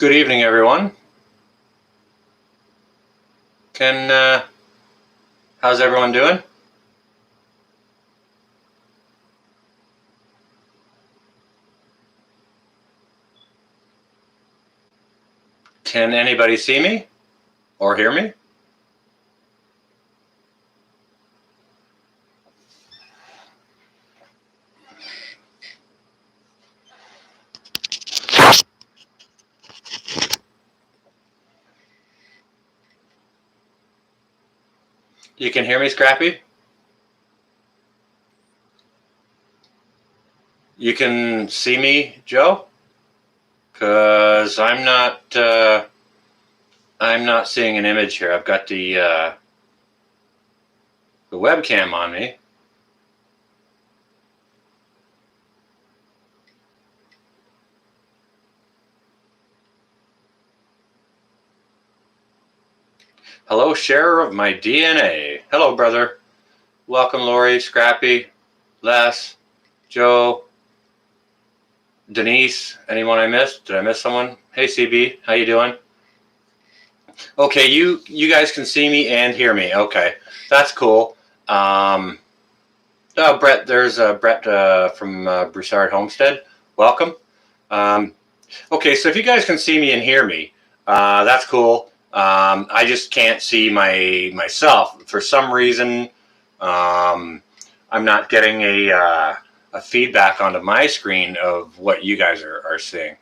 Good evening, everyone. How's everyone doing? Can anybody see me or hear me? You can hear me, Scrappy? You can see me, Joe? Because I'm not seeing an image here. I've got the webcam on me. Hello, sharer of my DNA. Hello, brother. Welcome, Lori, Scrappy, Les, Joe, Denise. Anyone I missed? Did I miss someone? Hey, CB, how you doing? Okay, you guys can see me and hear me. Okay, that's cool. Brett, there's Brett from Broussard Homestead. Welcome. Okay, so if you guys can see me and hear me, that's cool. I just can't see myself for some reason. I'm not getting a feedback onto my screen of what you guys are seeing.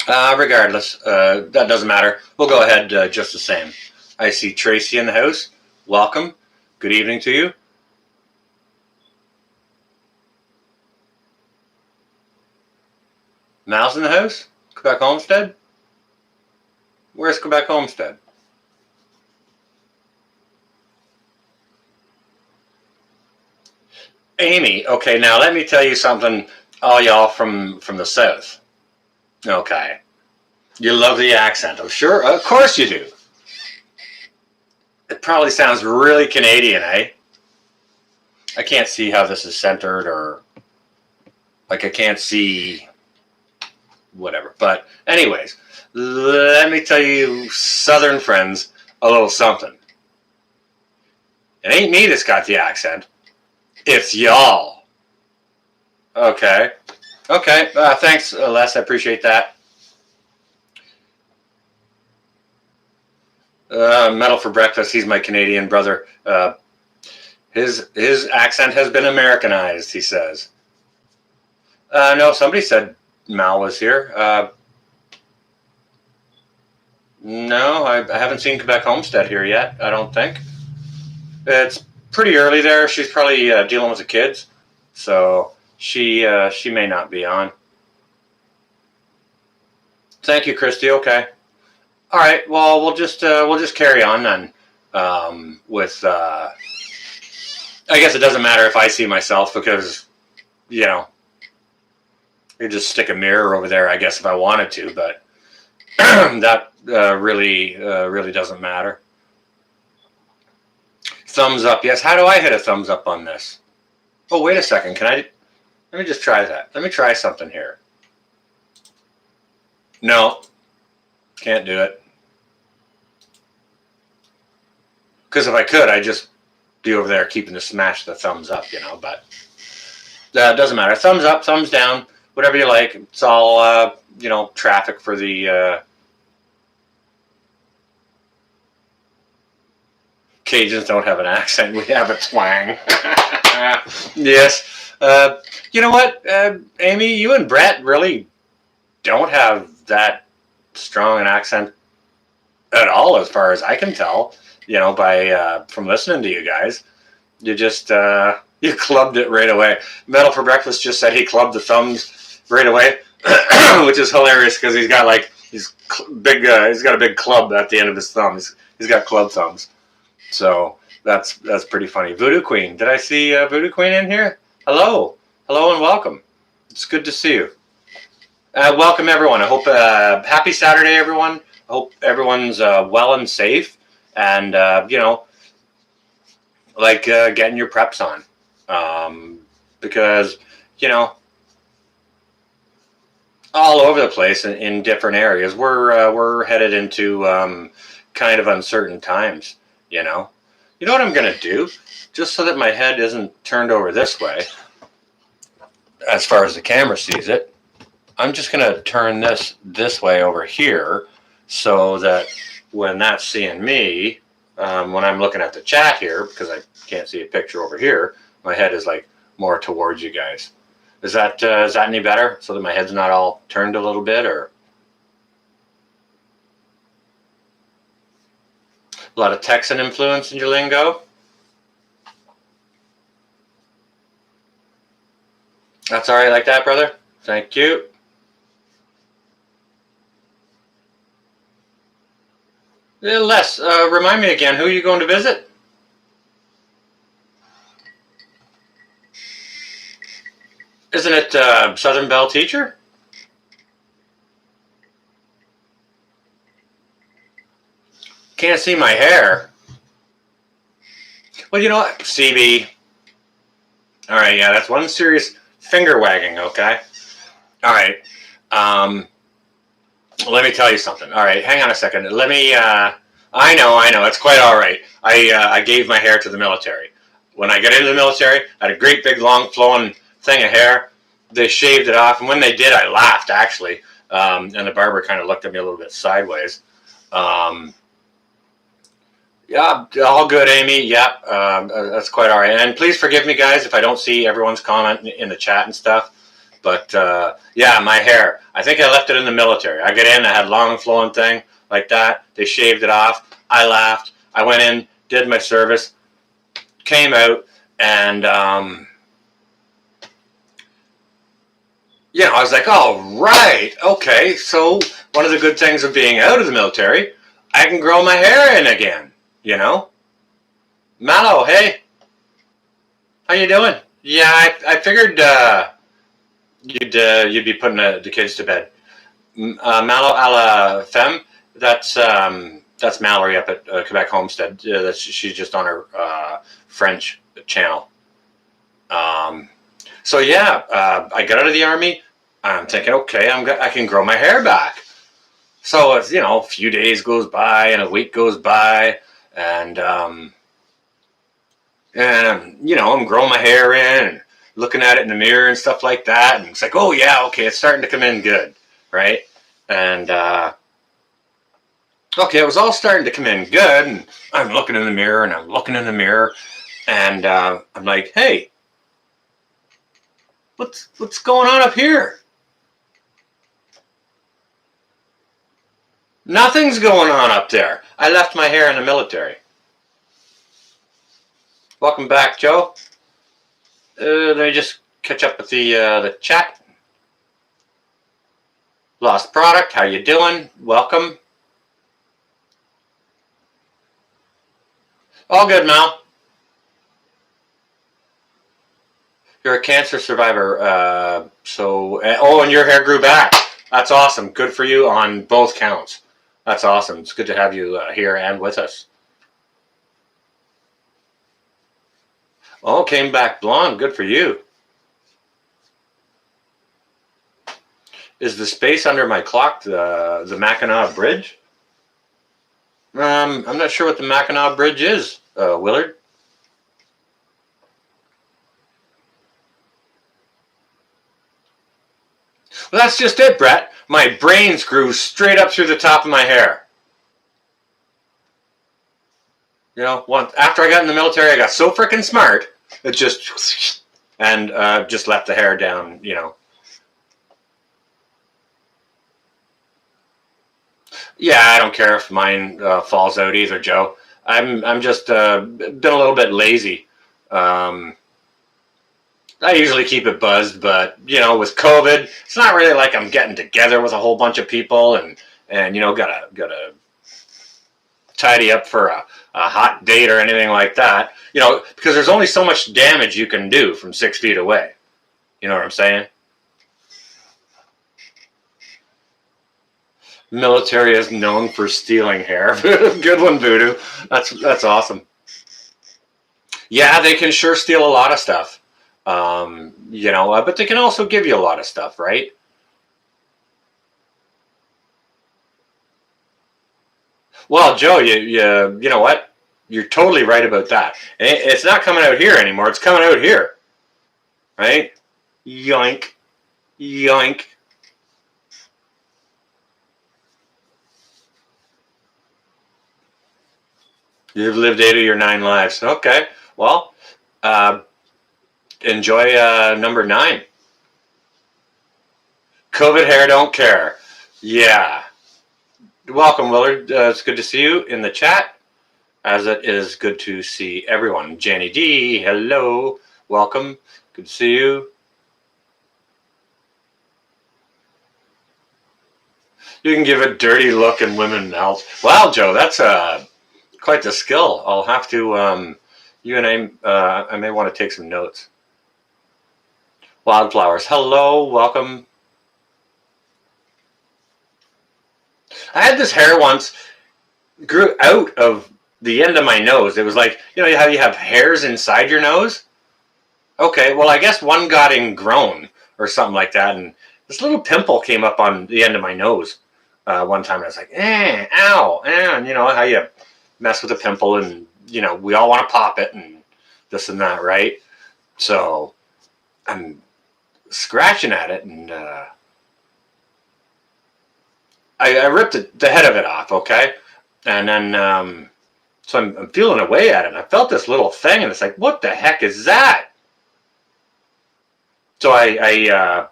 Regardless, that doesn't matter. We'll go ahead just the same. I see Tracy in the house. Welcome. Good evening to you. Mal's in the house? Quebec Homestead? Where's Quebec Homestead? Amy, okay, now let me tell you something, all y'all from the South. Okay. You love the accent, I'm sure. Of course you do. It probably sounds really Canadian, eh? I can't see how this is centered or like I can't see whatever. But anyways, let me tell you, Southern friends, a little something. It ain't me that's got the accent. It's y'all. Okay. Okay. Thanks, Les. I appreciate that. Metal for breakfast. He's my Canadian brother. His accent has been Americanized, he says. No, somebody said Mal was here. No, I haven't seen Quebec Homestead here yet, I don't think. It's pretty early there. She's probably dealing with the kids, so she may not be on. Thank you, Christy. Okay. All right. Well, we'll just carry on then. With I guess it doesn't matter if I see myself because you know you just stick a mirror over there. I guess if I wanted to, but that really doesn't matter. Thumbs up. Yes. How do I hit a thumbs up on this? Oh, wait a second. Can I? Let me just try that. Let me try something here. No, can't do it. Because if I could, I'd just be over there keeping to smash the thumbs up, but it doesn't matter. Thumbs up, thumbs down, whatever you like. It's all, traffic for the Cajuns don't have an accent. We have a twang. Yes. You know what, Amy, you and Brett really don't have that strong an accent at all, as far as I can tell. By from listening to you guys, you just you clubbed it right away. Metal for breakfast just said he clubbed the thumbs right away, which is hilarious because he's got big. He's got a big club at the end of his thumb. He's got club thumbs. So that's pretty funny. Voodoo Queen, did I see Voodoo Queen in here? Hello, and welcome. It's good to see you. Welcome everyone. I hope happy Saturday, everyone. I hope everyone's well and safe, and getting your preps on, because all over the place in different areas. We're headed into kind of uncertain times. You know. You know what I'm gonna do, just so that my head isn't turned over this way, as far as the camera sees it. I'm just gonna turn this way over here, so that when that's seeing me, when I'm looking at the chat here, because I can't see a picture over here, my head is like more towards you guys. Is that any better? So that my head's not all turned a little bit, or a lot of Texan influence in your lingo? That's all right like that, brother? Thank you. Les, remind me again, who are you going to visit? Isn't it Southern Belle Teacher? Can't see my hair. Well, you know what? CB. All right, yeah, that's one serious finger wagging, okay? All right. Let me tell you something. All right, hang on a second. Let me, I know, it's quite all right. I gave my hair to the military. When I got into the military, I had a great big long flowing thing of hair. They shaved it off, and when they did, I laughed, actually. And the barber kind of looked at me a little bit sideways. Yeah, all good, Amy. Yeah, that's quite all right. And please forgive me, guys, if I don't see everyone's comment in the chat and stuff. But yeah, my hair. I think I left it in the military. I got in, I had long flowing thing like that. They shaved it off. I laughed. I went in, did my service, came out, and I was like, oh, right, okay. So one of the good things of being out of the military, I can grow my hair in again. You know, Mallow, hey, how you doing? Yeah, I figured you'd be putting the kids to bed. Mallow a la femme, that's Mallory up at Quebec Homestead. She's just on her French channel. So yeah, I got out of the army. I'm thinking, okay, I can grow my hair back. So it's, a few days goes by and a week goes by. And I'm growing my hair in and looking at it in the mirror and stuff like that. And it's like, oh, yeah, okay, it's starting to come in good, right? And, okay, it was all starting to come in good. And I'm looking in the mirror and I'm looking in the mirror. And I'm like, hey, what's going on up here? Nothing's going on up there. I left my hair in the military. Welcome back, Joe. Let me just catch up with the chat. Lost Product, how you doing? Welcome. All good, Mal. You're a cancer survivor, and your hair grew back. That's awesome. Good for you on both counts. That's awesome. It's good to have you here and with us. Oh, came back blonde. Good for you. Is the space under my clock the Mackinac Bridge? I'm not sure what the Mackinac Bridge is, Willard. Well, that's just it, Brett. My brains grew straight up through the top of my hair. After I got in the military, I got so freaking smart, it just, and just left the hair down, Yeah, I don't care if mine falls out either, Joe. I'm just been a little bit lazy. I usually keep it buzzed, but with COVID, it's not really like I'm getting together with a whole bunch of people and gotta tidy up for a hot date or anything like that. Because there's only so much damage you can do from 6 feet away. You know what I'm saying? Military is known for stealing hair. Good one, Voodoo. That's awesome. Yeah, they can sure steal a lot of stuff. But they can also give you a lot of stuff, right? Well, Joe, you know what? You're totally right about that. It's not coming out here anymore. It's coming out here, right? Yoink, yoink. You've lived 8 of your 9 lives. Okay. Well, uh, enjoy number 9. COVID hair don't care. Yeah. Welcome, Willard. It's good to see you in the chat, as it is good to see everyone. Jenny D, hello. Welcome. Good to see you. You can give a dirty look in women health. Wow, Joe, that's quite the skill. I'll have to, you and I may want to take some notes. Wildflowers, hello, welcome. I had this hair once, grew out of the end of my nose. It was like, you know how you have hairs inside your nose? Okay, well, I guess one got ingrown or something like that, and this little pimple came up on the end of my nose one time. And I was like, ow, and you know how you mess with a pimple, and you know we all want to pop it and this and that, right? So I'm scratching at it, and I ripped the head of it off, okay, and then so I'm feeling away at it, and I felt this little thing, and it's like, what the heck is that? So I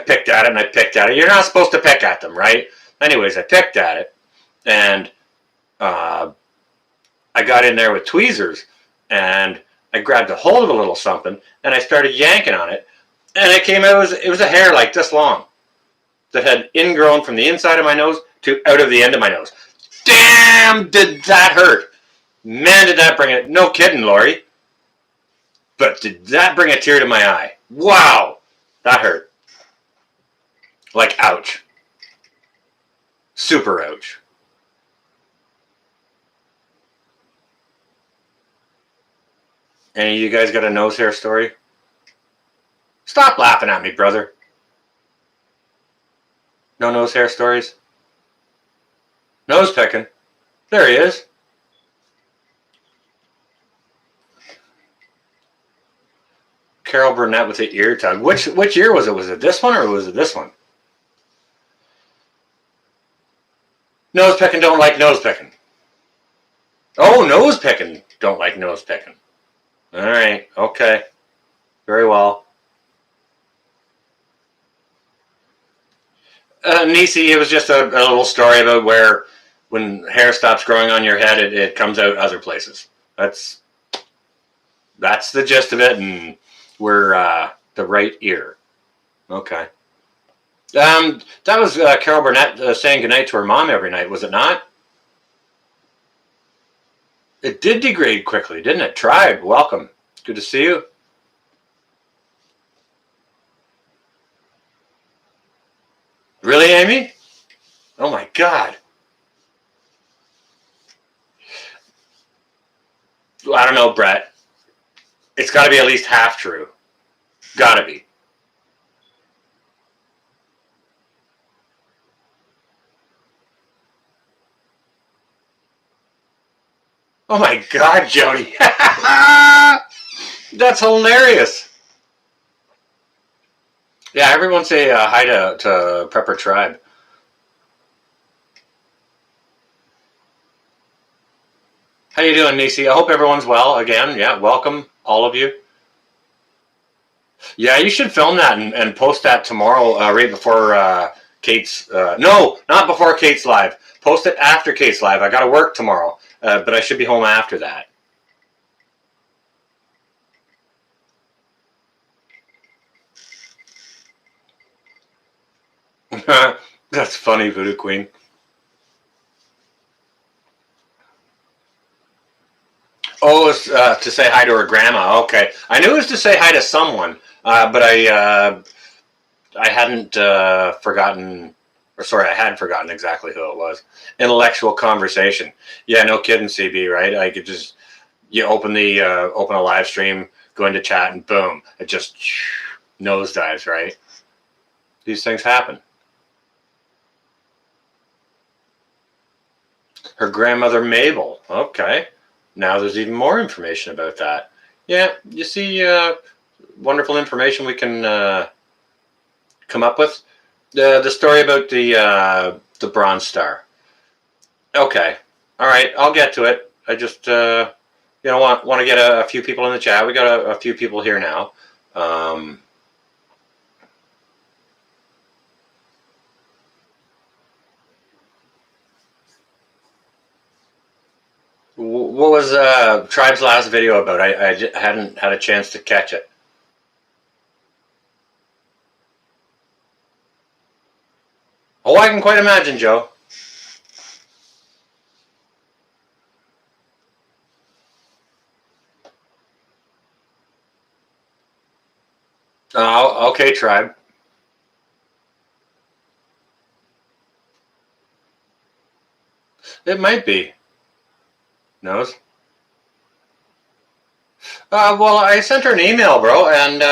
picked at it, and I picked at it. You're not supposed to pick at them, right? Anyways, I picked at it, and I got in there with tweezers, and I grabbed a hold of a little something, and I started yanking on it, and it came out. It was a hair like this long that had ingrown from the inside of my nose to out of the end of my nose. Damn, did that hurt? Man, did that bring it? No kidding, Lori. But did that bring a tear to my eye? Wow, that hurt. Like, ouch. Super ouch. Any of you guys got a nose hair story? Stop laughing at me, brother. No nose hair stories? Nose picking. There he is. Carol Burnett with the ear tug. Which ear was it? Was it this one or was it this one? Nose picking don't like nose picking. Oh, nose picking don't like nose picking. All right. Okay. Very well. Nisi, it was just a little story about where when hair stops growing on your head, it comes out other places. That's the gist of it, and we're the right ear. Okay. That was Carol Burnett saying goodnight to her mom every night, was it not? It did degrade quickly, didn't it? Tribe, welcome. Good to see you. Really, Amy? Oh my God. I don't know, Brett. It's got to be at least half true. Got to be. Oh my God, Jody. That's hilarious. Yeah, everyone say hi to Prepper Tribe. How you doing, Nisi? I hope everyone's well. Again, yeah, welcome, all of you. Yeah, you should film that and post that tomorrow, right before Kate's. No, not before Kate's live. Post it after Kate's live. I got to work tomorrow, but I should be home after that. That's funny, Voodoo Queen. Oh, it's to say hi to her grandma. Okay, I knew it was to say hi to someone, but I hadn't forgotten, or sorry, I had forgotten exactly who it was. Intellectual conversation. Yeah, no kidding, CB. Right? I could just open a live stream, go into chat, and boom, it just nosedives. Right? These things happen. Her grandmother Mabel. Okay. Now there's even more information about that. Yeah, you see, wonderful information we can come up with. The story about the Bronze Star. Okay. All right. I'll get to it. I just want to get a few people in the chat. We got a few people here now. What was Tribe's last video about? I hadn't had a chance to catch it. Oh, I can quite imagine, Joe. Oh, okay, Tribe. It might be. Knows? Well, I sent her an email, bro, and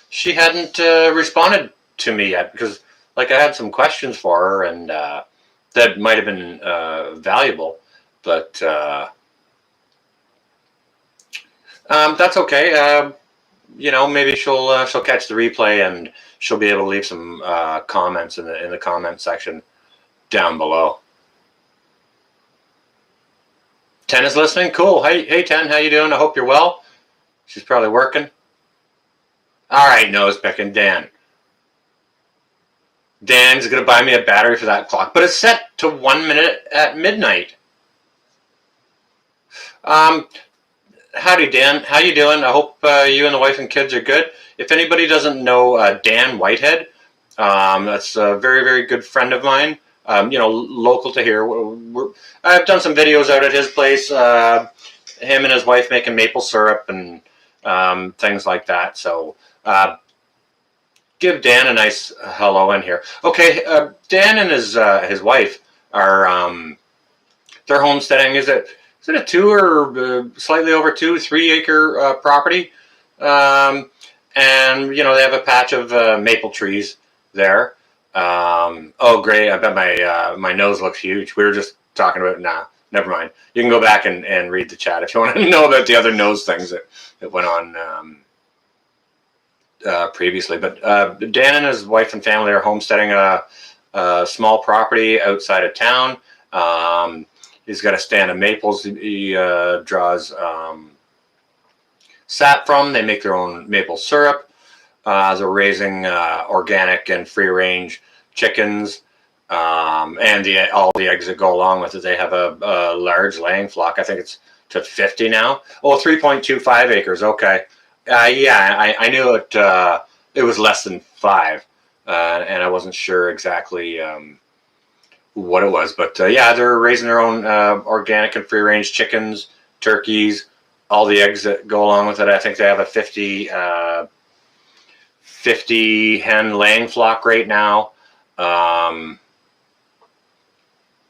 she hadn't responded to me yet because, like, I had some questions for her, and that might have been valuable, but that's okay. Maybe she'll catch the replay and she'll be able to leave some comments in the comment section down below. 10 is listening. Cool. Hey 10, how you doing? I hope you're well. She's probably working. All right, nose picking Dan. Dan's gonna buy me a battery for that clock, but it's set to 1 minute at midnight. Howdy, Dan. How you doing? I hope you and the wife and kids are good. If anybody doesn't know Dan Whitehead, that's a very, very good friend of mine. Local to here. I've done some videos out at his place. Him and his wife making maple syrup and things like that. So give Dan a nice hello in here. Okay, Dan and his wife are they're homesteading. Is it a 2 or slightly over 3 acre property? And they have a patch of maple trees there. Oh, great! I bet my nose looks huge. We were just talking about never mind. You can go back and read the chat if you want to know about the other nose things that went on previously. But Dan and his wife and family are homesteading a small property outside of town. He's got a stand of maples he draws sap from. They make their own maple syrup. They're raising organic and free-range chickens, and all the eggs that go along with it. They have a large laying flock. I think it's to 50 now. Oh, 3.25 acres. Okay. I knew it was less than 5, and I wasn't sure exactly what it was. But they're raising their own organic and free-range chickens, turkeys, all the eggs that go along with it. I think they have a 50 hen laying flock right now. Then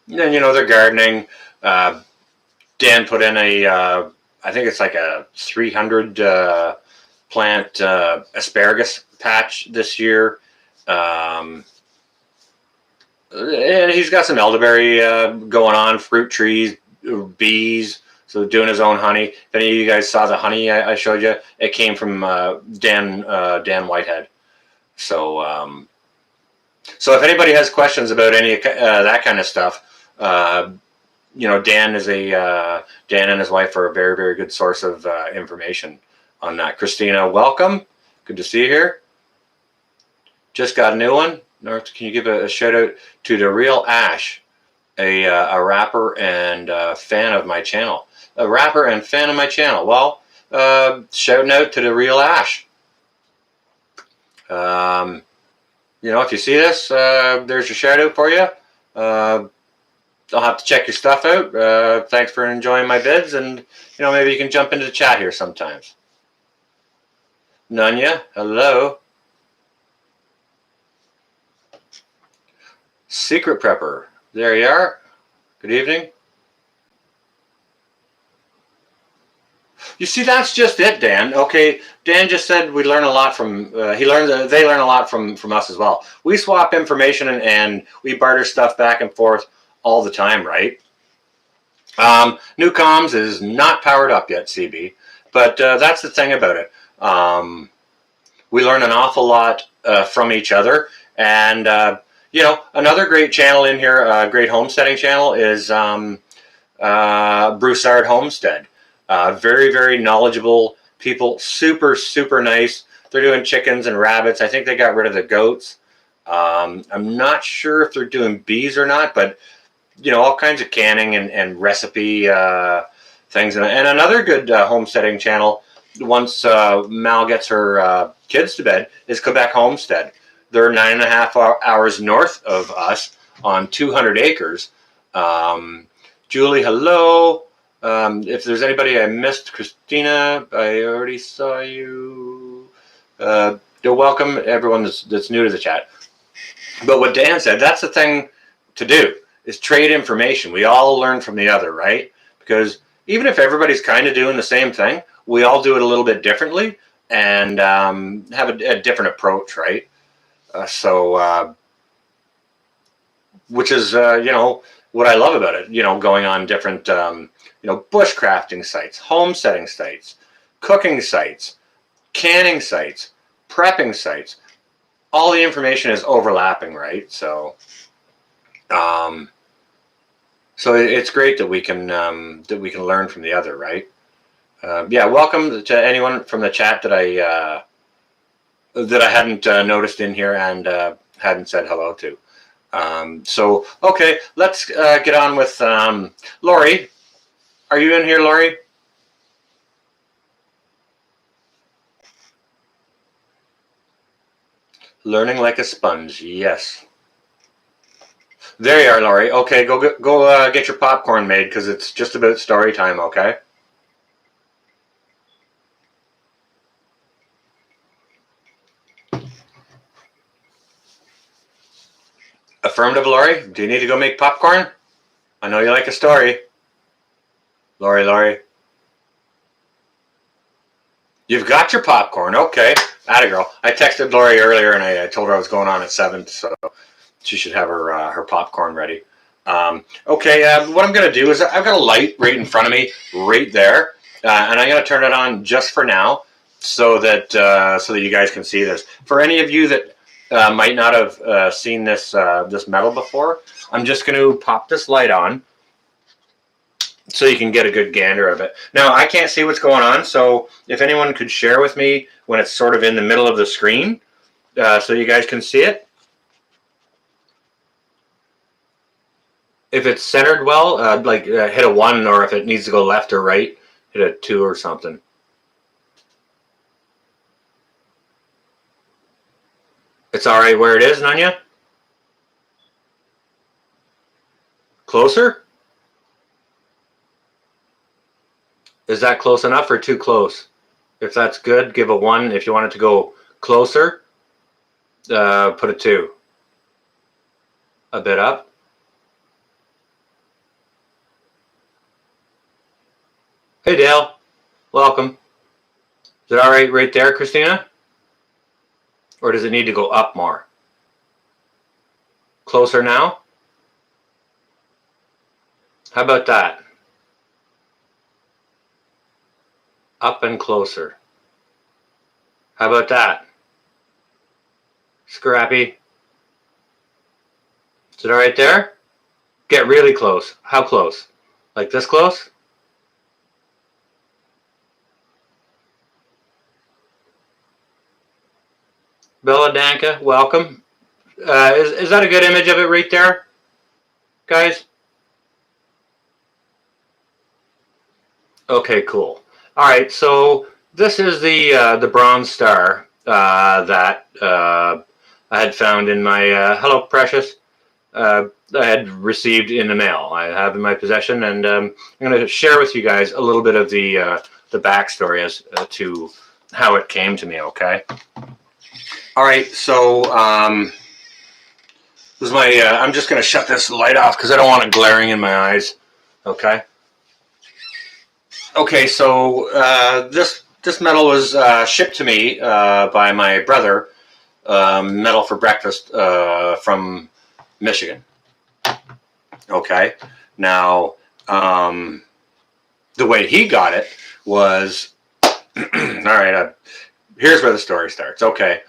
they're gardening. Dan put in I think it's like a 300 plant asparagus patch this year. And he's got some elderberry going on, fruit trees, bees. So doing his own honey. If any of you guys saw the honey I showed you, it came from Dan Whitehead. So if anybody has questions about any that kind of stuff, Dan and his wife are a very, very good source of information on that. Christina, welcome. Good to see you here. Just got a new one. North, can you give a shout out to the Real Ash, a rapper and fan of my channel. A rapper and fan of my channel. Well, shouting out to the Real Ash. If you see this, there's your shout out for you. I'll have to check your stuff out. Thanks for enjoying my vids, and maybe you can jump into the chat here sometimes. Nunya, hello. Secret Prepper, there you are. Good evening. You see, that's just it, Dan. Okay, Dan just said we learn a lot from. They learn a lot from us as well. We swap information and we barter stuff back and forth all the time, right? Newcoms is not powered up yet, CB, but that's the thing about it. We learn an awful lot from each other, and another great channel in here, great homesteading channel, is Broussard Homestead. Very, very knowledgeable people, super, super nice. They're doing chickens and rabbits. I think they got rid of the goats. I'm not sure if they're doing bees or not, but all kinds of canning and recipe things. And another good homesteading channel, once Mal gets her kids to bed, is Quebec Homestead. They're 9.5 hours north of us on 200 acres. Julie, hello. If there's anybody I missed, Christina, I already saw you. You're welcome, everyone that's new to the chat. But what Dan said, that's the thing to do, is trade information. We all learn from the other, right? Because even if everybody's kind of doing the same thing, we all do it a little bit differently and have a different approach, right? Which is, what I love about it, going on different, bushcrafting sites, homesteading sites, cooking sites, canning sites, prepping sites. All the information is overlapping, right? So it's great that we can learn from the other, right? Welcome to anyone from the chat that I hadn't noticed in here and hadn't said hello to. Okay, let's get on with Lori. Are you in here, Lori? Learning like a sponge, yes. There you are, Laurie. Okay, go get your popcorn made because it's just about story time, okay? Affirmative, Laurie. Do you need to go make popcorn? I know you like a story. Laurie. You've got your popcorn. Okay. Atta girl. I texted Laurie earlier and I told her I was going on at 7, so she should have her popcorn ready. Okay, what I'm going to do is I've got a light right in front of me, right there, and I'm going to turn it on just for now, so that you guys can see this. For any of you that might not have seen this metal before, I'm just going to pop this light on, so you can get a good gander of it. Now, I can't see what's going on, so if anyone could share with me when it's sort of in the middle of the screen, so you guys can see it. If it's centered well, hit a 1, or if it needs to go left or right, hit a 2 or something. It's all right where it is, Nanya? Closer? Is that close enough or too close? If that's good, give a 1. If you want it to go closer, put a 2. A bit up. Hey, Dale. Welcome. Is it all right there, Christina? Or does it need to go up more? Closer now? How about that? Up and closer. How about that? Scrappy. Is it all right there? Get really close. How close? Like this close? Bella Danka, welcome. Is that a good image of it right there, guys? Okay, cool. All right, so this is the bronze star that I had found in my hello, Precious. I had received in the mail. I have in my possession, and I'm going to share with you guys a little bit of the backstory as to how it came to me. Okay. All right, so this is my. I'm just going to shut this light off because I don't want it glaring in my eyes. Okay. Okay, so this metal was shipped to me by my brother, Metal for Breakfast from Michigan. Okay, now The way he got it was, all right, here's where the story starts. Okay.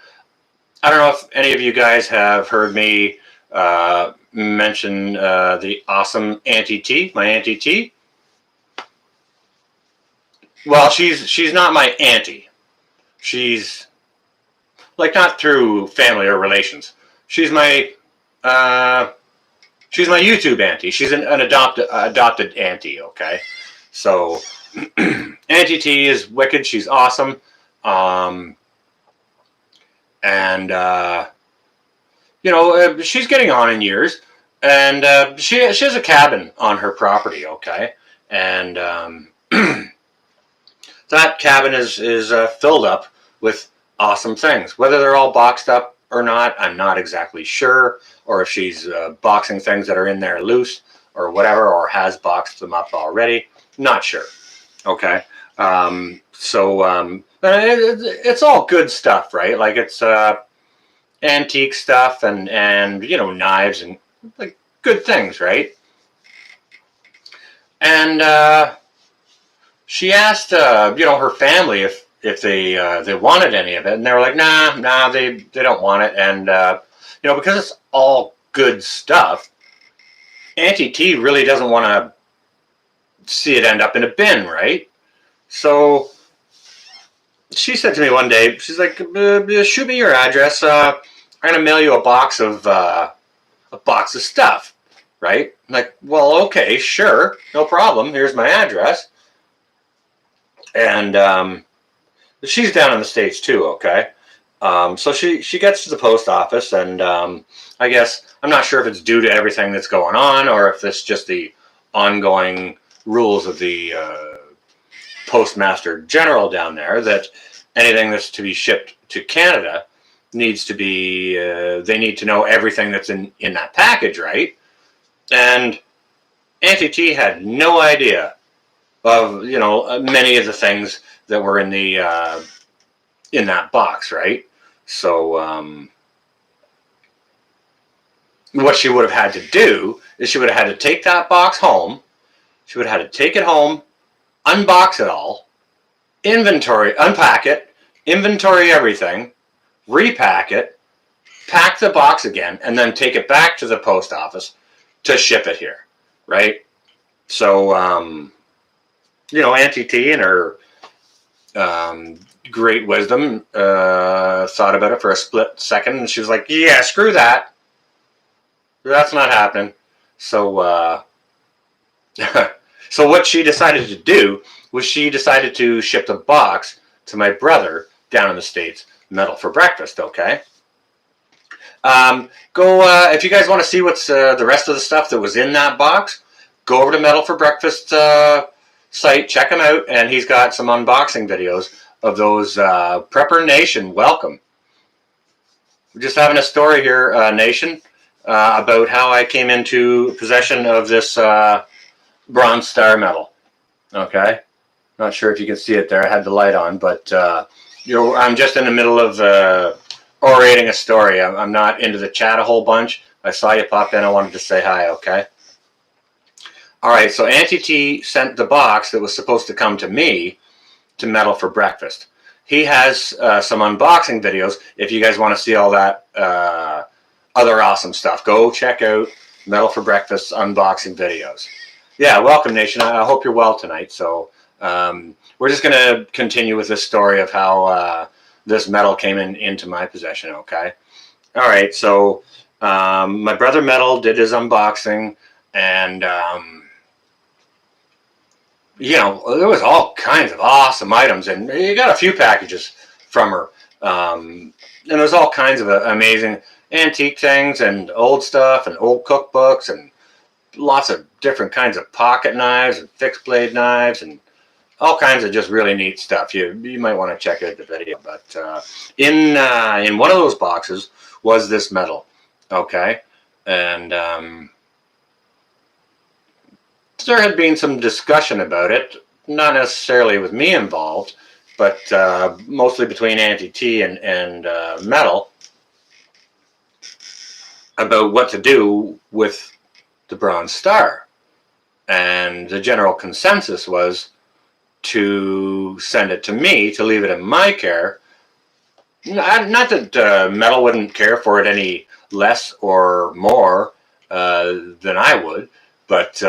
I don't know if any of you guys have heard me mention the awesome Auntie T, my Auntie T. Well, she's not my auntie. She's like not through family or relations. She's my YouTube auntie. She's an adopted auntie. Okay, so Auntie T is wicked. She's awesome, and she's getting on in years, and she has a cabin on her property. Okay, and that cabin is filled up with awesome things. Whether they're all boxed up or not, I'm not exactly sure. Or if she's boxing things that are in there loose or whatever, or has boxed them up already. Not sure. Okay. It's all good stuff, right? Like it's antique stuff and knives and like good things, right? And she asked her family if they wanted any of it, and they were like, nah, they don't want it. And because it's all good stuff, Auntie T really doesn't want to see it end up in a bin, right? So she said to me one day, she's like, shoot me your address. I'm gonna mail you a box of stuff, right? I'm like, well, okay, sure, no problem. Here's my address. And she's down in the States too, okay? So she gets to the post office, and I guess, I'm not sure if it's due to everything that's going on or if it's just the ongoing rules of the Postmaster General down there, that anything that's to be shipped to Canada needs to be, they need to know everything that's in that package, right? And Auntie T had no idea of many of the things that were in the in that box, right? So what she would have had to do is she would have had to take that box home. She would have had to take it home, unbox it all, unpack it, inventory everything, repack it, pack the box again, and then take it back to the post office to ship it here, right? So Auntie T and her great wisdom thought about it for a split second, and she was like, yeah, screw that. That's not happening. So so what she decided to do was she decided to ship the box to my brother down in the States, Metal for Breakfast, okay? If you guys want to see what's the rest of the stuff that was in that box, go over to Metal for Breakfast site, check him out, and he's got some unboxing videos of those. Prepper Nation, welcome. We're just having a story here, Nation, about how I came into possession of this Bronze Star medal. Okay, not sure if you can see it there. I had the light on, but I'm just in the middle of orating a story. I'm not into the chat a whole bunch. I saw you pop in. I wanted to say hi. Okay. All right, so Auntie T sent the box that was supposed to come to me to Metal for Breakfast. He has some unboxing videos. If you guys want to see all that other awesome stuff, go check out Metal for Breakfast's unboxing videos. Yeah, welcome, Nation. I hope you're well tonight. So we're just going to continue with this story of how this medal came into my possession, okay? All right, so my brother Metal did his unboxing, and there was all kinds of awesome items, and you got a few packages from her. And there's all kinds of amazing antique things and old stuff and old cookbooks and lots of different kinds of pocket knives and fixed blade knives and all kinds of just really neat stuff. You might want to check out the video. But in one of those boxes was this medal, okay? And there had been some discussion about it, not necessarily with me involved, but mostly between Auntie T and Metal, about what to do with the Bronze Star. And the general consensus was to send it to me, to leave it in my care. Not that Metal wouldn't care for it any less or more than I would, but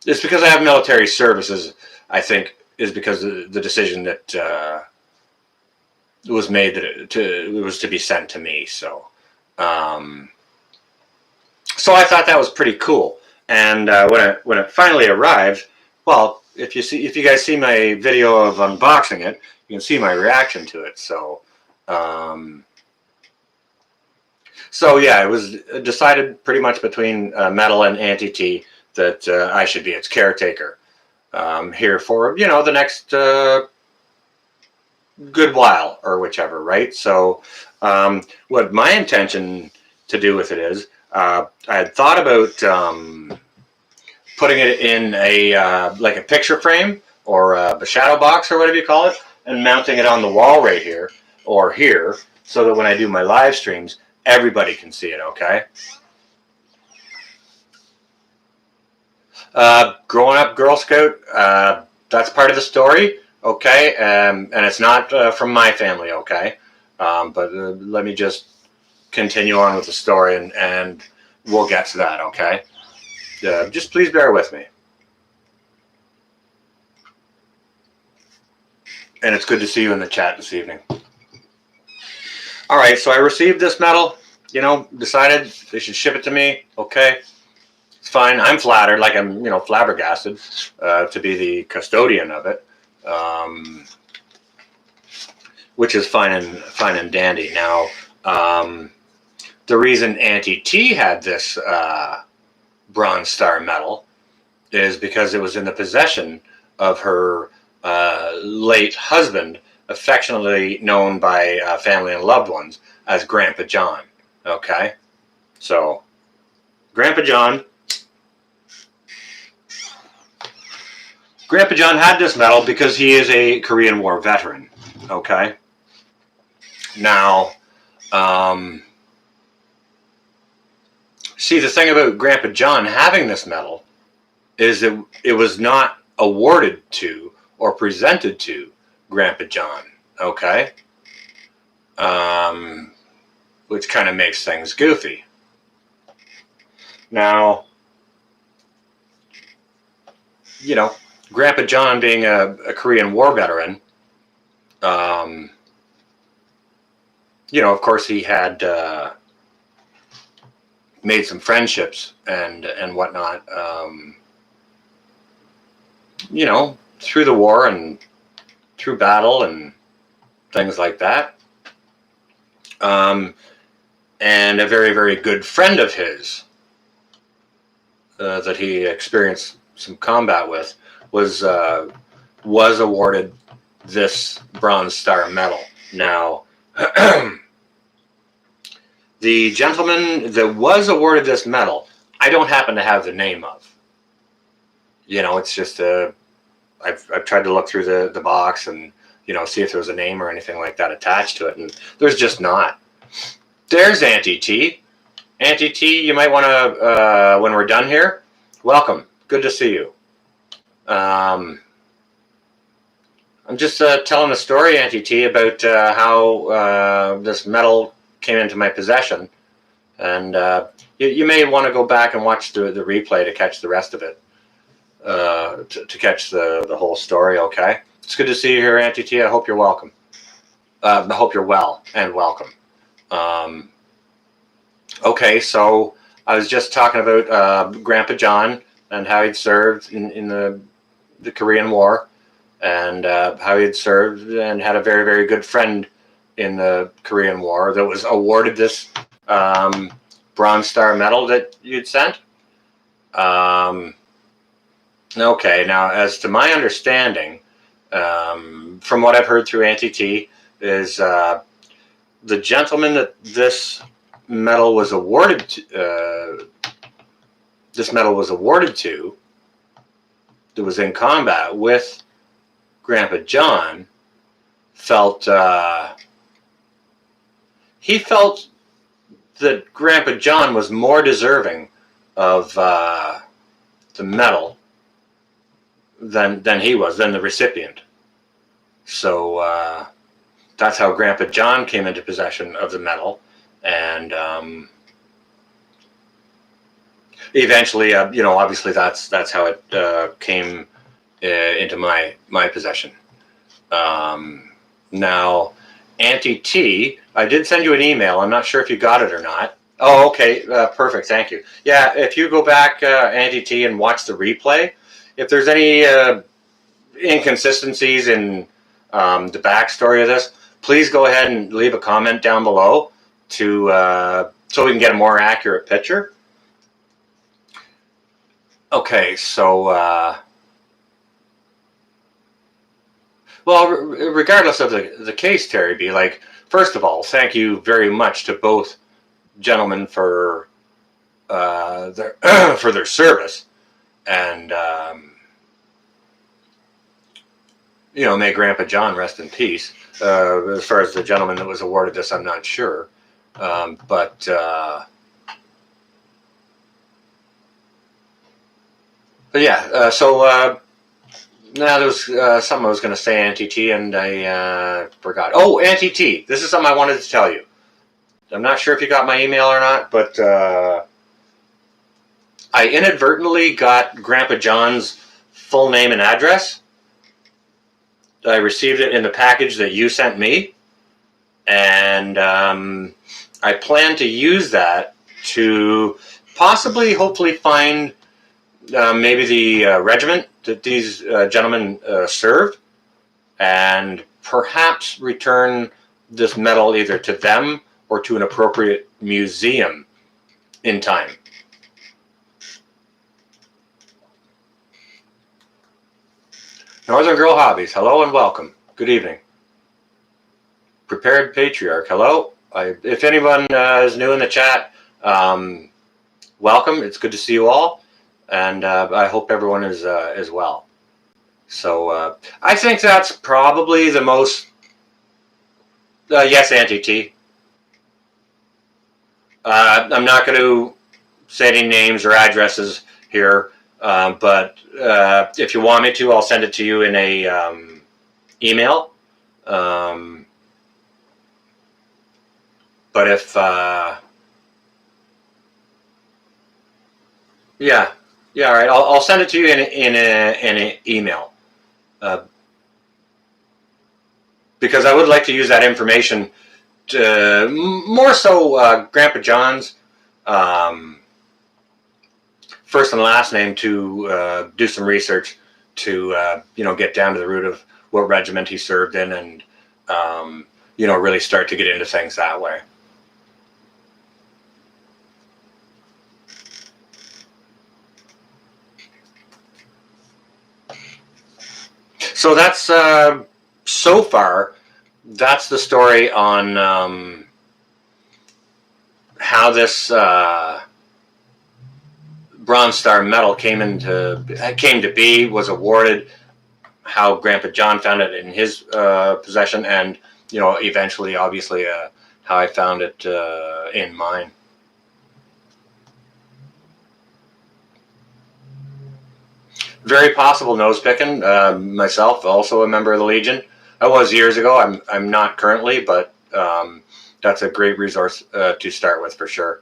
it's because I have military services, I think, is because of the decision that was made that it was to be sent to me. So so I thought that was pretty cool. And when it finally arrived, well, if you guys see my video of unboxing it, you can see my reaction to it. So so yeah, it was decided pretty much between Metal and Auntie T that I should be its caretaker here for the next good while or whichever, right? So what my intention to do with it is, I had thought about putting it in a like a picture frame or a shadow box or whatever you call it, and mounting it on the wall right here or here, so that when I do my live streams, everybody can see it. Okay. Growing up Girl Scout, that's part of the story. Okay, and it's not from my family. Okay, but let me just continue on with the story, and we'll get to that. Okay, just please bear with me. And it's good to see you in the chat this evening. All right, so I received this medal. Decided they should ship it to me. Okay, it's fine. I'm flattered, like I'm flabbergasted to be the custodian of it. Which is fine and dandy. Now, the reason Auntie T had this Bronze Star medal is because it was in the possession of her late husband, affectionately known by family and loved ones as Grandpa John. Okay, so Grandpa John had this medal because he is a Korean War veteran. Okay. Now, see, the thing about Grandpa John having this medal is that it was not awarded to or presented to Grandpa John. Okay. Which kind of makes things goofy. Now, Grandpa John being a Korean War veteran, of course he had made some friendships and whatnot, through the war and through battle and things like that. And a very, very good friend of his that he experienced some combat with was awarded this Bronze Star medal. Now, the gentleman that was awarded this medal, I don't happen to have the name of. It's just I've tried to look through the box and see if there was a name or anything like that attached to it, and there's just not. There's Auntie T. Auntie T, you might want to, when we're done here, welcome. Good to see you. I'm just telling the story, Auntie T, about how this medal came into my possession, and you may want to go back and watch the replay to catch the rest of it, to catch the whole story. Okay, it's good to see you here, Auntie T. I hope you're welcome. I hope you're well and welcome. Okay, so I was just talking about Grandpa John and how he'd served in the Korean War, and how he'd served and had a very, very good friend in the Korean War that was awarded this Bronze Star medal that you'd sent. Okay, now as to my understanding, from what I've heard through Auntie T, is the gentleman that this medal was awarded to, that was in combat with Grandpa John, felt that Grandpa John was more deserving of the medal than the recipient. So that's how Grandpa John came into possession of the medal, and eventually, obviously that's how it came into my possession. Now, Auntie T, I did send you an email. I'm not sure if you got it or not. Oh, okay, perfect. Thank you. Yeah, if you go back, Auntie T, and watch the replay, if there's any inconsistencies in the backstory of this, please go ahead and leave a comment down below so we can get a more accurate picture. Okay, so well, regardless of the case, Terry B, like, first of all, thank you very much to both gentlemen for their service, and may Grandpa John rest in peace. As far as the gentleman that was awarded this, I'm not sure, but yeah. So now there was something I was going to say, Auntie T, and I forgot. Oh, Auntie T, this is something I wanted to tell you. I'm not sure if you got my email or not, but I inadvertently got Grandpa John's full name and address. I received it in the package that you sent me, and I plan to use that to possibly, hopefully, find maybe the regiment that these gentlemen served, and perhaps return this medal either to them or to an appropriate museum in time. Northern Girl Hobbies, hello and welcome. Good evening. Prepared Patriarch, hello. If anyone is new in the chat, welcome. It's good to see you all, and I hope everyone is well. So I think that's probably the most. Yes, Auntie T. I'm not going to say any names or addresses here, but if you want me to, I'll send it to you in a email. But if yeah, all right, I'll send it to you in an email, because I would like to use that information to more so Grandpa John's first and last name to do some research to get down to the root of what regiment he served in, and really start to get into things that way. So that's so far, that's the story on how this Bronze Star medal came to be, was awarded, how Grandpa John found it in his possession, and eventually, obviously, how I found it in mine. Very possible nose picking. Myself, also a member of the Legion. I was years ago. I'm not currently, but that's a great resource to start with for sure.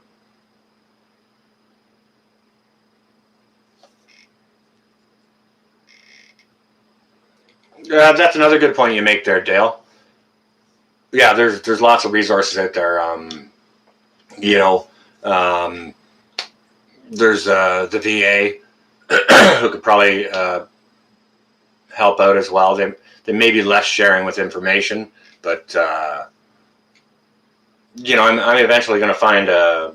That's another good point you make there, Dale. Yeah, there's lots of resources out there. There's the VA who could probably help out as well. They may be less sharing with information, but I'm eventually going to find a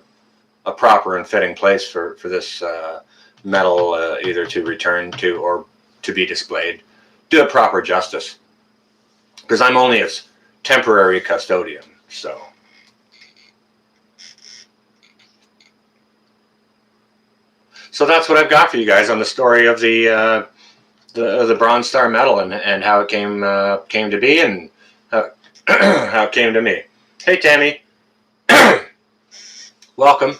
proper and fitting place for this medal either to return to or to be displayed. Do it proper justice, because I'm only its temporary custodian. So that's what I've got for you guys on the story of the Bronze Star medal and how it came to be, and how it came to me. Hey, Tammy. Welcome.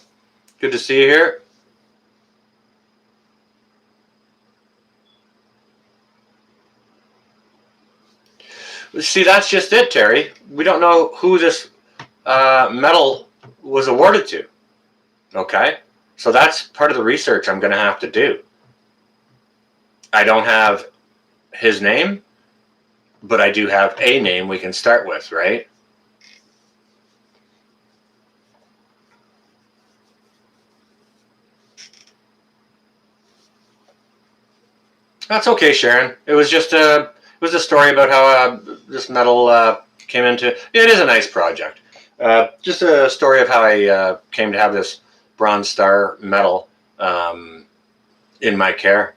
Good to see you here. See, that's just it, Terry. We don't know who this medal was awarded to. Okay? So that's part of the research I'm going to have to do. I don't have his name, but I do have a name we can start with, right? That's okay, Sharon. It was just a story about how this medal came into. It is a nice project. Just a story of how I came to have this Bronze Star medal in my care.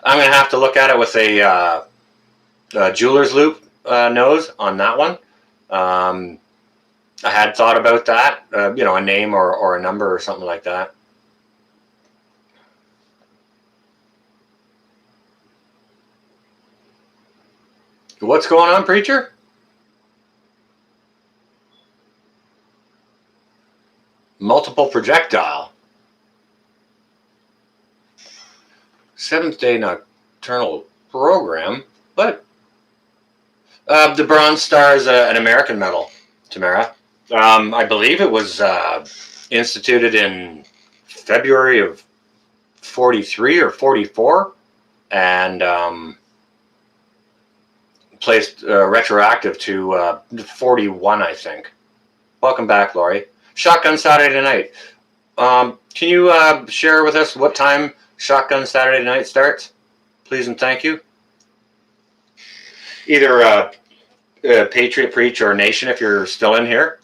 I'm going to have to look at it with a jeweler's loop nose on that one. I had thought about that, a name or a number or something like that. What's going on, preacher? Multiple projectile. Seventh-day nocturnal program, but the Bronze Star is an American medal, Tamara. I believe it was instituted in February of 43 or 44, and placed retroactive to 41, I think. Welcome back, Lori. Shotgun Saturday Night. Can you share with us what time Shotgun Saturday Night starts? Please and thank you. Either Patriot Preach or Nation, if you're still in here.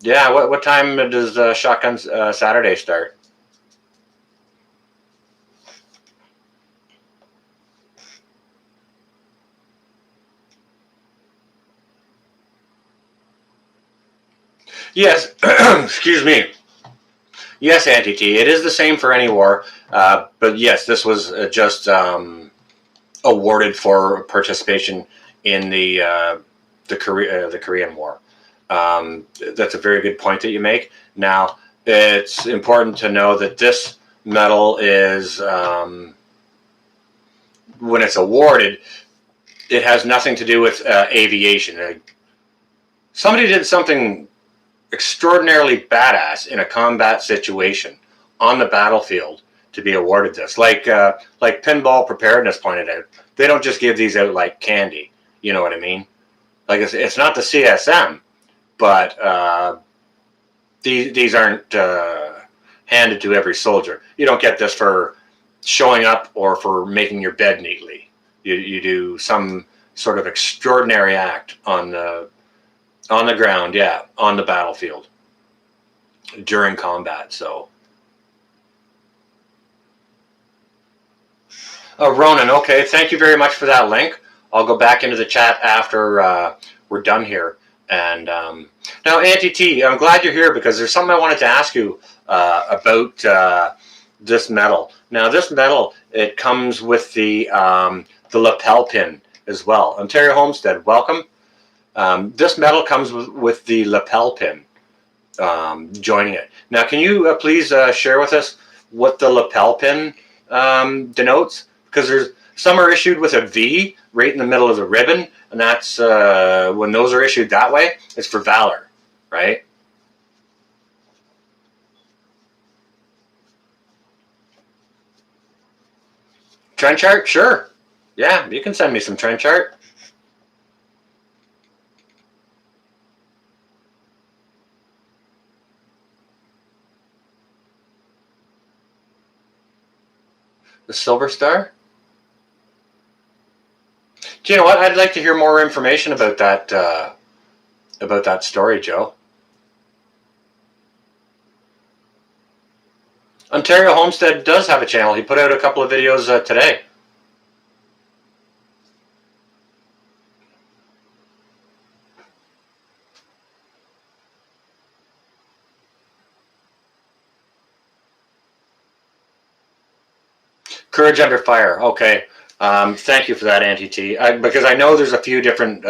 Yeah, what time does Shotgun Saturday start? Yes, excuse me. Yes, Auntie T. It is the same for any war, but yes, this was just awarded for participation in the Korean War. That's a very good point that you make. Now, it's important to know that this medal is, when it's awarded, it has nothing to do with aviation. Somebody did something extraordinarily badass in a combat situation on the battlefield to be awarded this. Like Pinball Preparedness pointed out, they don't just give these out like candy. You know what I mean? Like it's not the CSM, but these aren't handed to every soldier. You don't get this for showing up or for making your bed neatly. You do some sort of extraordinary act on the ground, yeah, on the battlefield during combat. So, Ronan, okay, thank you very much for that link. I'll go back into the chat after we're done here. And now, Auntie T, I'm glad you're here because there's something I wanted to ask you about this medal. Now, this medal, it comes with the lapel pin as well. Ontario Homestead, welcome. This medal comes with the lapel pin joining it. Now, can you please share with us what the lapel pin denotes? Because some are issued with a V right in the middle of the ribbon, and that's when those are issued that way, it's for valor, right? Trench art? Sure. Yeah, you can send me some trench art. The Silver Star? Do you know what? I'd like to hear more information about that story, Joe. Ontario Homestead does have a channel. He put out a couple of videos today. Courage Under Fire. Okay. Thank you for that, Auntie T. Because I know there's a few different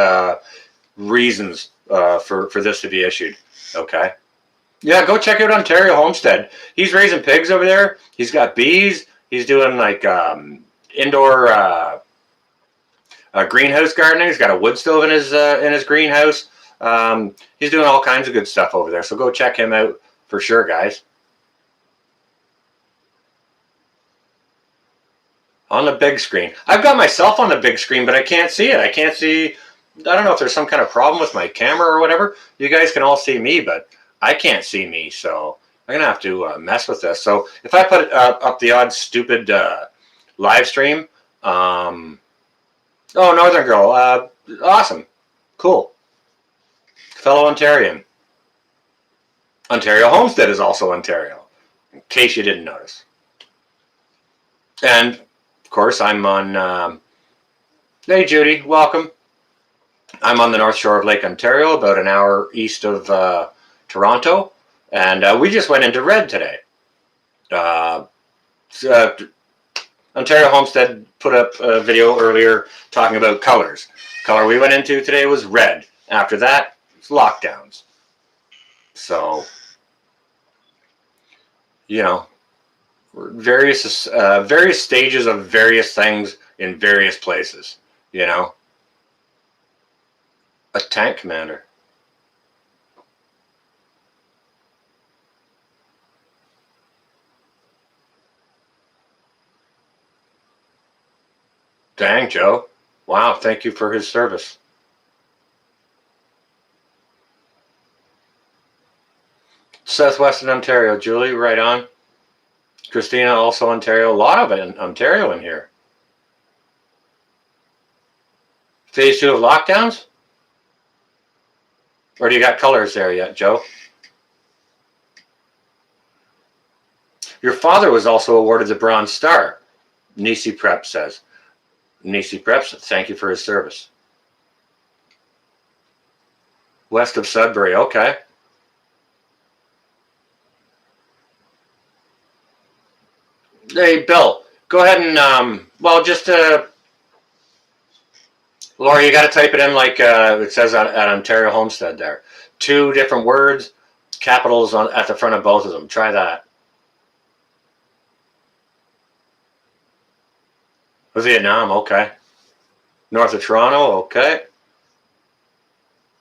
reasons for this to be issued. Okay. Yeah, go check out Ontario Homestead. He's raising pigs over there. He's got bees. He's doing like indoor greenhouse gardening. He's got a wood stove in his greenhouse. He's doing all kinds of good stuff over there. So go check him out for sure, guys. On the big screen. I've got myself on the big screen, but I can't see it. I can't see. I don't know if there's some kind of problem with my camera or whatever. You guys can all see me, but I can't see me. So I'm going to have to mess with this. So if I put up the odd stupid live stream. Oh, Northern Girl. Awesome. Cool. Fellow Ontarian. Ontario Homestead is also Ontario, in case you didn't notice. And of course, I'm on. Hey, Judy, welcome. I'm on the North Shore of Lake Ontario, about an hour east of Toronto, and we just went into red today. Ontario Homestead put up a video earlier talking about colors. The color we went into today was red. After that, it's lockdowns. So, you know, various stages of various things in various places, you know. A tank commander. Dang, Joe. Wow, thank you for his service. Southwestern Ontario, Julie, right on. Christina, also Ontario. A lot of it in Ontario in here. Phase 2 of lockdowns? Or do you got colors there yet, Joe? Your father was also awarded the Bronze Star, Nisi Prep says. Nisi Preps, thank you for his service. West of Sudbury, okay. Hey, Bill, go ahead and, well, just, Laura, you got to type it in like it says at Ontario Homestead there. 2 different words, capitals at the front of both of them. Try that. Vietnam, okay. North of Toronto, okay.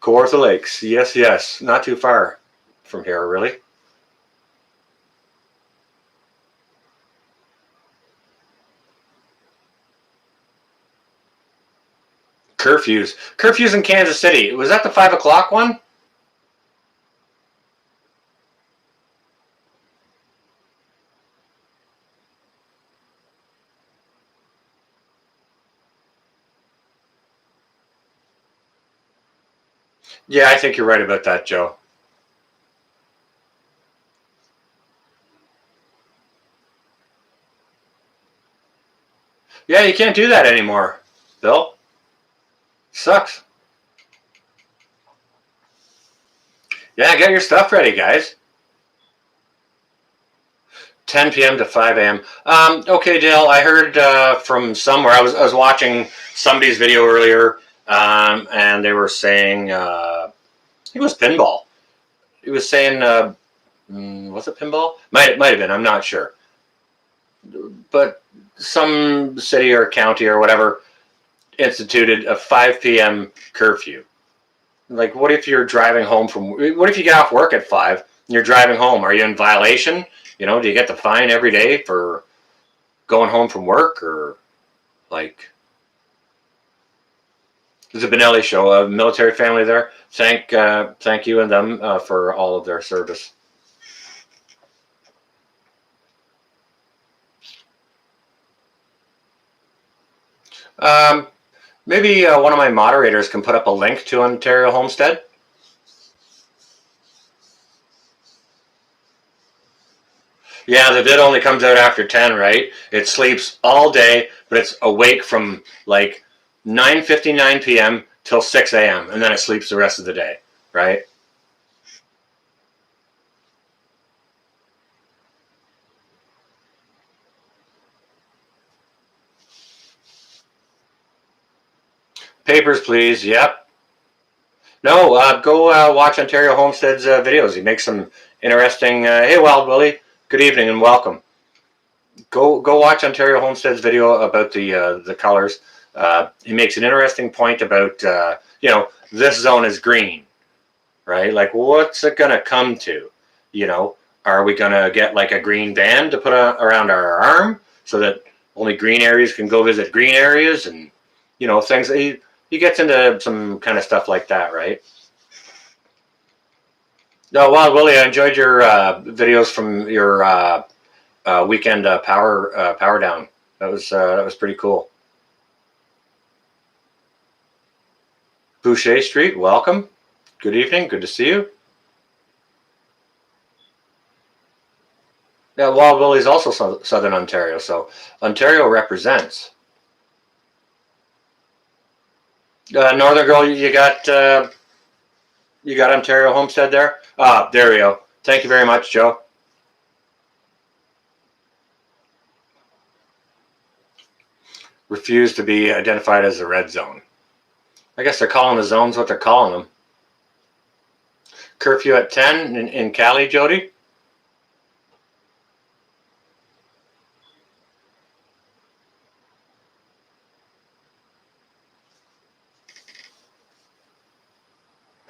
Kawartha Lakes, yes, yes. Not too far from here, really. Curfews in Kansas City. Was that the 5 o'clock one? Yeah, I think you're right about that, Joe. Yeah, you can't do that anymore, Bill. Sucks. Yeah, get your stuff ready, guys. 10 p.m. to 5 a.m. Okay, Dale, I heard from somewhere. I was watching somebody's video earlier, and they were saying, I think it was pinball. He was saying, was it pinball? Might have been. I'm not sure. But some city or county or whatever instituted a 5 p.m. curfew. Like, what if you're driving home from? What if you get off work at 5 and you're driving home? Are you in violation? You know, do you get the fine every day for going home from work, or like? There's a Benelli show, a military family there. Thank you and them for all of their service. Maybe one of my moderators can put up a link to Ontario Homestead. Yeah, the vid only comes out after 10, right? It sleeps all day, but it's awake from like 9:59 p.m. till 6 a.m. and then it sleeps the rest of the day, right? Papers, please. Yep. No, go watch Ontario Homestead's videos. He makes some interesting. Hey, Wild Willie. Good evening and welcome. Go watch Ontario Homestead's video about the colors. he makes an interesting point about, this zone is green, right? Like, what's it going to come to? Are we going to get like a green band to put around our arm so that only green areas can go visit green areas, and things. He gets into some kind of stuff like that, right? No, Wild Willie, I enjoyed your videos from your weekend power down. That was pretty cool. Boucher Street, welcome. Good evening. Good to see you. Yeah, Wild Willie's also Southern Ontario, so Ontario represents. Northern Girl, you got Ontario Homestead there? Ah, there we go. Thank you very much, Joe. Refuse to be identified as a red zone. I guess they're calling the zones what they're calling them. Curfew at 10 in Cali, Jody?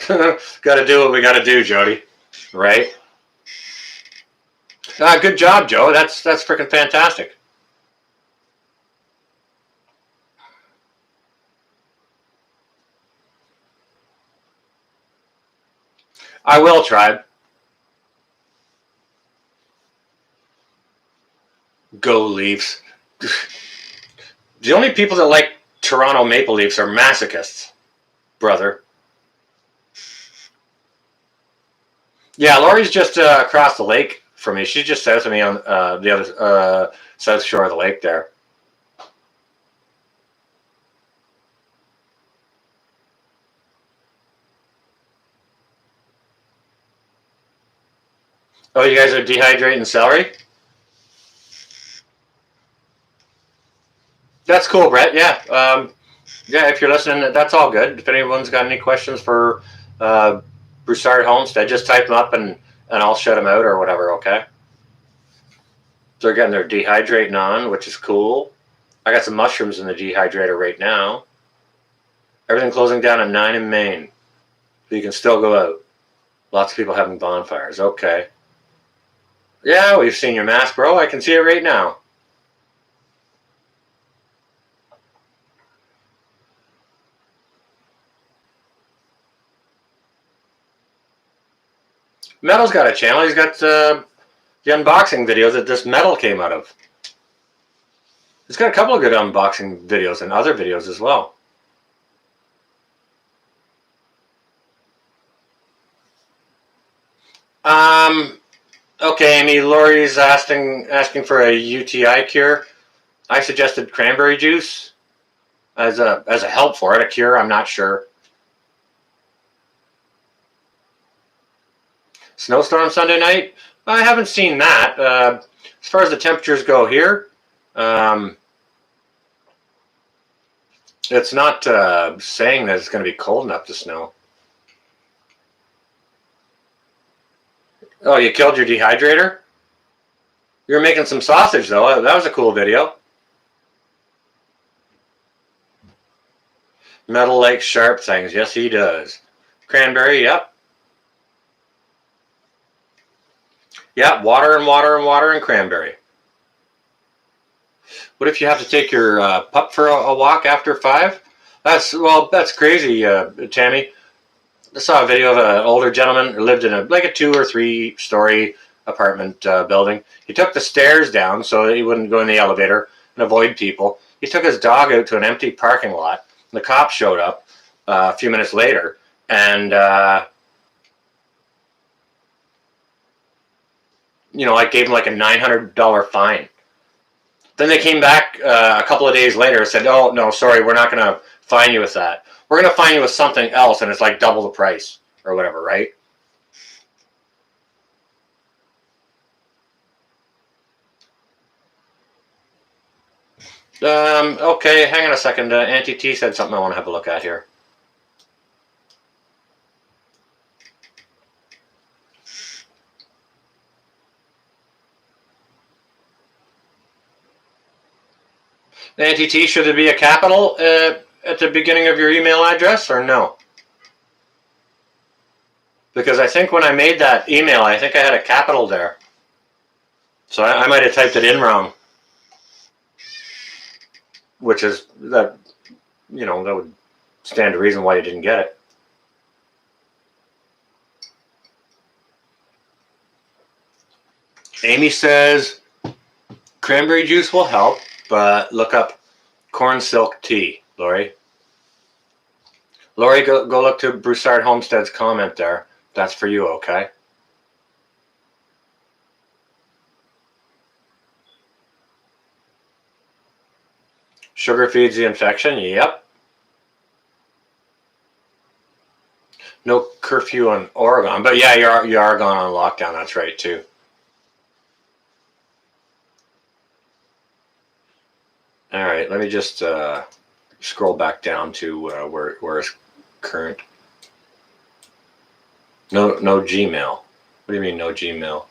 Got to do what we got to do, Jody. Right? Good job, Joe. That's freaking fantastic. I will, tribe. Go Leafs. The only people that like Toronto Maple Leafs are masochists, brother. Yeah, Lori's just across the lake from me. She's just south of me on the other south shore of the lake there. Oh, you guys are dehydrating celery? That's cool, Brett. Yeah. Yeah, if you're listening, that's all good. If anyone's got any questions for Broussard Homestead, just type them up and I'll shut them out or whatever, okay? They're getting their dehydrating on, which is cool. I got some mushrooms in the dehydrator right now. Everything closing down at 9 in Maine. So you can still go out. Lots of people having bonfires. Okay. Yeah, we've seen your mask, bro. I can see it right now. Metal's got a channel. He's got the unboxing videos that this metal came out of. He's got a couple of good unboxing videos and other videos as well. Okay, Amy. Lori's asking for a UTI cure. I suggested cranberry juice as a help for it. A cure, I'm not sure. Snowstorm Sunday night? I haven't seen that. As far as the temperatures go here, it's not saying that it's going to be cold enough to snow. Oh, you killed your dehydrator? You were making some sausage, though. That was a cool video. Metal likes sharp things. Yes, he does. Cranberry, yep. Yeah, water and water and water and cranberry. What if you have to take your pup for a walk after 5? That's crazy, Tammy. I saw a video of an older gentleman who lived in a 2 or 3 story apartment building. He took the stairs down so he wouldn't go in the elevator and avoid people. He took his dog out to an empty parking lot. The cops showed up a few minutes later and gave him like a $900 fine. Then they came back a couple of days later and said, "Oh no, sorry, we're not going to fine you with that. We're going to fine you with something else, and it's like double the price or whatever, right?" Okay, hang on a second. Auntie T said something I want to have a look at here. Auntie T, should there be a capital at the beginning of your email address or no? Because I think when I made that email, I think I had a capital there. So I might have typed it in wrong. Which is, that would stand to reason why you didn't get it. Amy says, cranberry juice will help, but look up corn silk tea, Lori. Lori, go look to Broussard Homestead's comment there. That's for you, okay? Sugar feeds the infection, yep. No curfew on Oregon, but yeah, you are gone on lockdown, that's right too. All right, let me just scroll back down to where it's current. No Gmail. What do you mean no Gmail?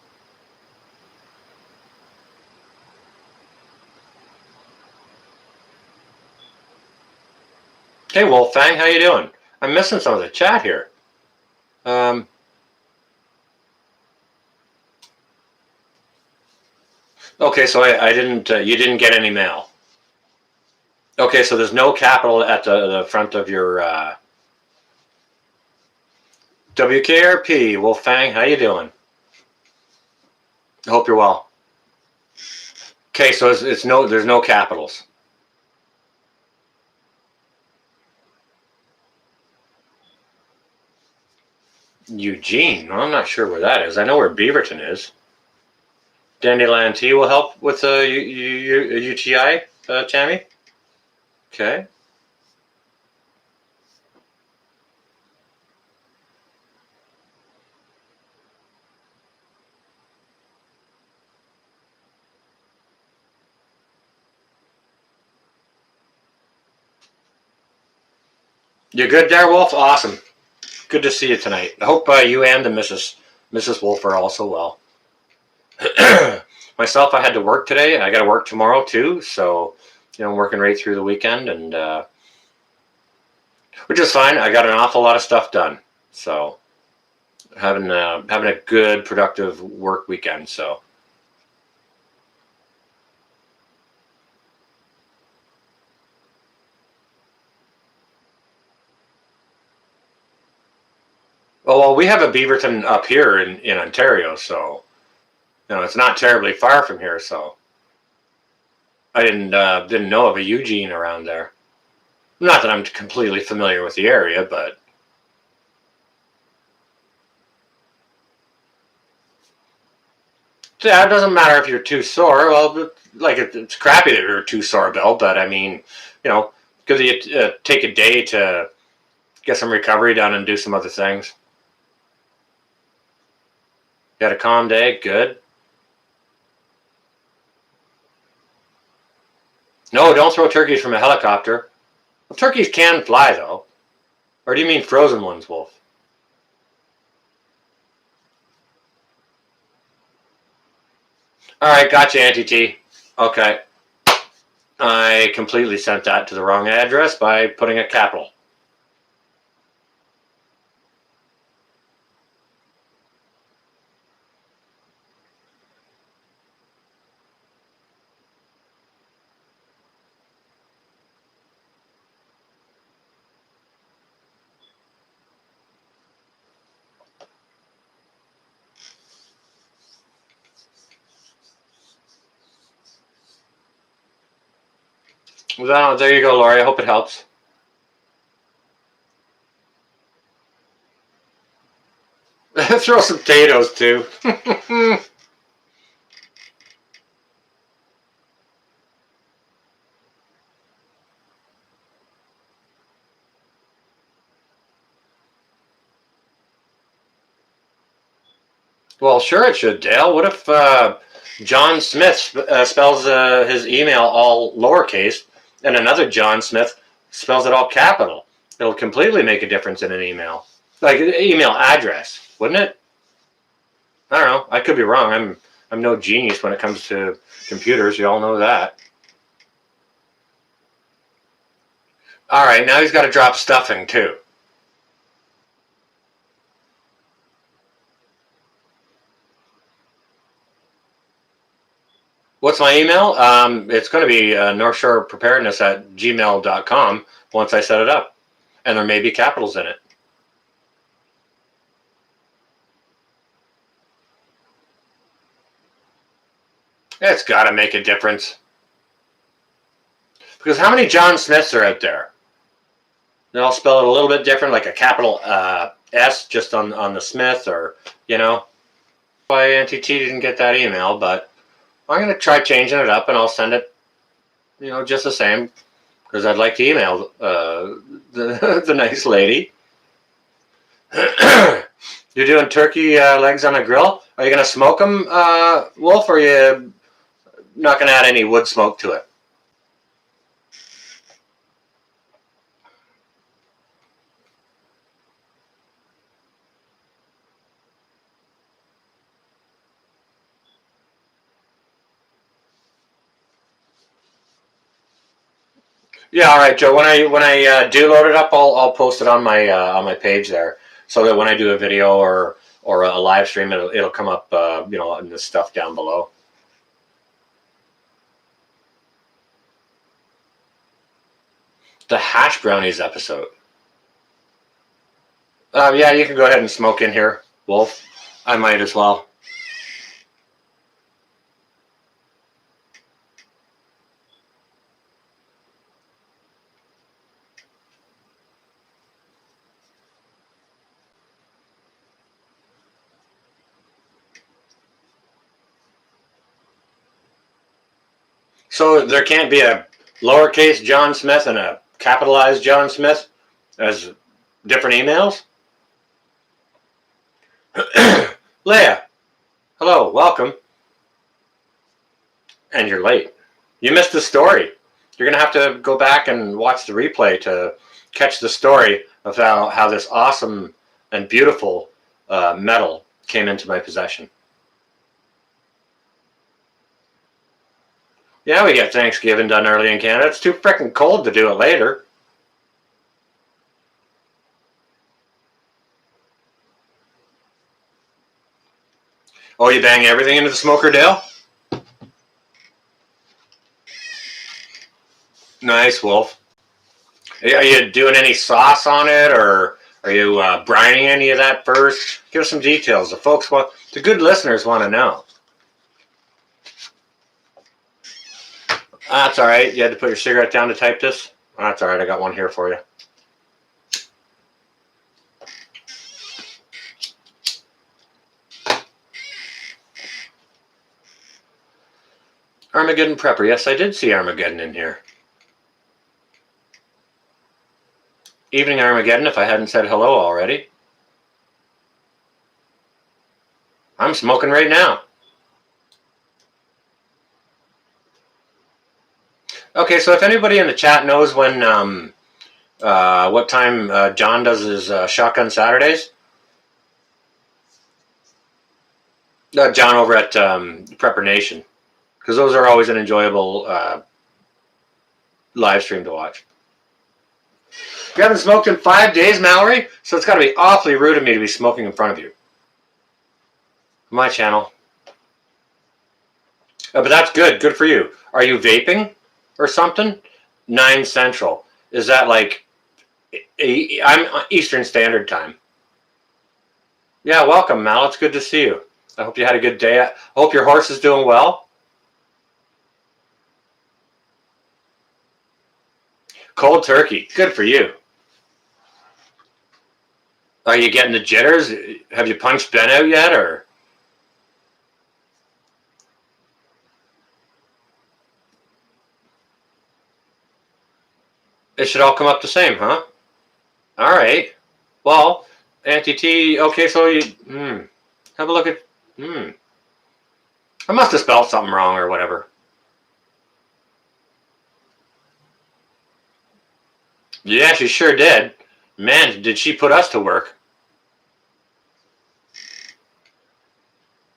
Hey Wolfang, how you doing? I'm missing some of the chat here. Okay, so I didn't. You didn't get any mail. Okay, so there's no capital at the front of your WKRP. Wolfang, how you doing? I hope you're well. Okay, so there's no capitals. Eugene, well, I'm not sure where that is. I know where Beaverton is. Dandelion tea will help with a UTI, Tammy. Okay. You're good there, Wolf? Awesome. Good to see you tonight. I hope you and the Mrs. Wolf are also well. Myself, I had to work today. I got to work tomorrow too, so I'm working right through the weekend, and which is fine. I got an awful lot of stuff done, so having a good, productive work weekend. So. Well, we have a Beaverton up here in Ontario, so it's not terribly far from here. So I didn't know of a Eugene around there. Not that I'm completely familiar with the area, but yeah, it doesn't matter if you're too sore. Well, like it's crappy that you're too sore, Bill. But I mean, because you take a day to get some recovery done and do some other things. You had a calm day, good. No, don't throw turkeys from a helicopter. Well, turkeys can fly, though. Or do you mean frozen ones, Wolf? All right, gotcha, Auntie T. Okay. I completely sent that to the wrong address by putting a capital. Well, there you go, Laurie. I hope it helps. Throw some potatoes, too. Well, sure it should, Dale. What if John Smith spells his email all lowercase and another John Smith spells it all capital? It'll completely make a difference in an email. Like an email address, wouldn't it? I don't know. I could be wrong. I'm no genius when it comes to computers. You all know that. All right, now he's got to drop stuffing too. What's my email? It's going to be northshorepreparedness@gmail.com once I set it up. And there may be capitals in it. It's got to make a difference. Because how many John Smiths are out there? And I'll spell it a little bit different, like a capital S just on the Smith, or, you know. Why NTT didn't get that email, but I'm going to try changing it up, and I'll send it, you know, just the same, because I'd like to email the nice lady. You're doing turkey legs on a grill? Are you going to smoke them, Wolf, or are you not going to add any wood smoke to it? Yeah, all right, Joe. When I do load it up, I'll post it on my page there, so that when I do a video or a live stream, it'll come up, you know, in the stuff down below. The hash brownies episode. Yeah, you can go ahead and smoke in here, Wolf. I might as well. So there can't be a lowercase John Smith and a capitalized John Smith as different emails? Leia, hello, welcome. And you're late. You missed the story. You're going to have to go back and watch the replay to catch the story of how this awesome and beautiful medal came into my possession. Yeah, we get Thanksgiving done early in Canada. It's too freaking cold to do it later. Oh, you bang everything into the smoker, Dale? Nice, Wolf. Are you doing any sauce on it, or are you brining any of that first? Give us some details. The good listeners want to know. That's all right. You had to put your cigarette down to type this? That's all right. I got one here for you. Armageddon Prepper. Yes, I did see Armageddon in here. Evening, Armageddon, if I hadn't said hello already. I'm smoking right now. Okay, so if anybody in the chat knows when, what time John does his Shotgun Saturdays, John over at Prepper Nation, because those are always an enjoyable live stream to watch. You haven't smoked in 5 days, Mallory, so it's got to be awfully rude of me to be smoking in front of you. My channel. But that's good. Good for you. Are you vaping or something? 9 Central. Is that like... I'm Eastern Standard Time. Yeah, welcome, Mal. It's good to see you. I hope you had a good day. I hope your horse is doing well. Cold turkey. Good for you. Are you getting the jitters? Have you punched Ben out yet, or? It should all come up the same, huh? All right. Well, Auntie T, okay, so you have a look at I must have spelled something wrong or whatever. Yeah, she sure did. Man, did she put us to work.